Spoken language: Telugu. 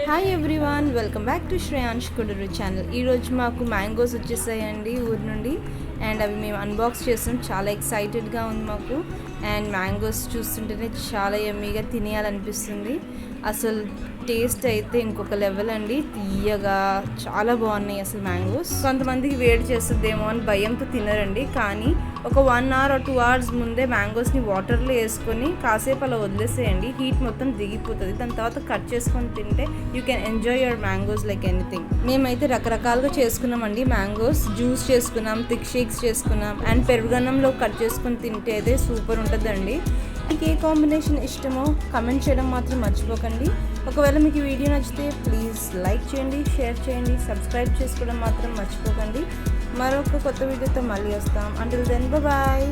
Hi everyone, welcome back to Shreyansh Kuduru channel. ఈరోజు మాకు మ్యాంగోస్ వచ్చేసాయండి ఊరి నుండి. అండ్ అవి మేము అన్బాక్స్ చేస్తాం. చాలా ఎక్సైటెడ్గా ఉంది మాకు. అండ్ మ్యాంగోస్ చూస్తుంటేనే చాలా యమ్మీగా తినేయాలనిపిస్తుంది. అసలు టేస్ట్ అయితే ఇంకొక లెవెల్ అండి. తీయగా చాలా బాగున్నాయి అసలు మ్యాంగోస్. కొంతమందికి వేడి చేస్తుందేమో అని భయంతో తినరండి. కానీ ఒక 1 hour or 2 hours ముందే మ్యాంగోస్ని వాటర్లో వేసుకొని కాసేపు అలా వదిలేసేయండి. హీట్ మొత్తం దిగిపోతుంది. దాని తర్వాత కట్ చేసుకొని తింటే you can enjoy your mangoes like anything. మేమైతే రకరకాలుగా చేసుకున్నామండి. మ్యాంగోస్ జ్యూస్ చేసుకున్నాం, థిక్ షేక్స్ చేసుకున్నాం, అండ్ పెరుగన్నంలో కట్ చేసుకొని తింటే అయితే సూపర్ ఉంటుందండి. మీకు ఏ కాంబినేషన్ ఇష్టమో కమెంట్ చేయడం మాత్రం మర్చిపోకండి. ఒకవేళ మీకు ఈ వీడియో నచ్చితే ప్లీజ్ లైక్ చేయండి, షేర్ చేయండి, సబ్స్క్రైబ్ చేసుకోవడం మాత్రం మర్చిపోకండి. మరొక కొత్త వీడియోతో మళ్ళీ వస్తాం. Until then bye.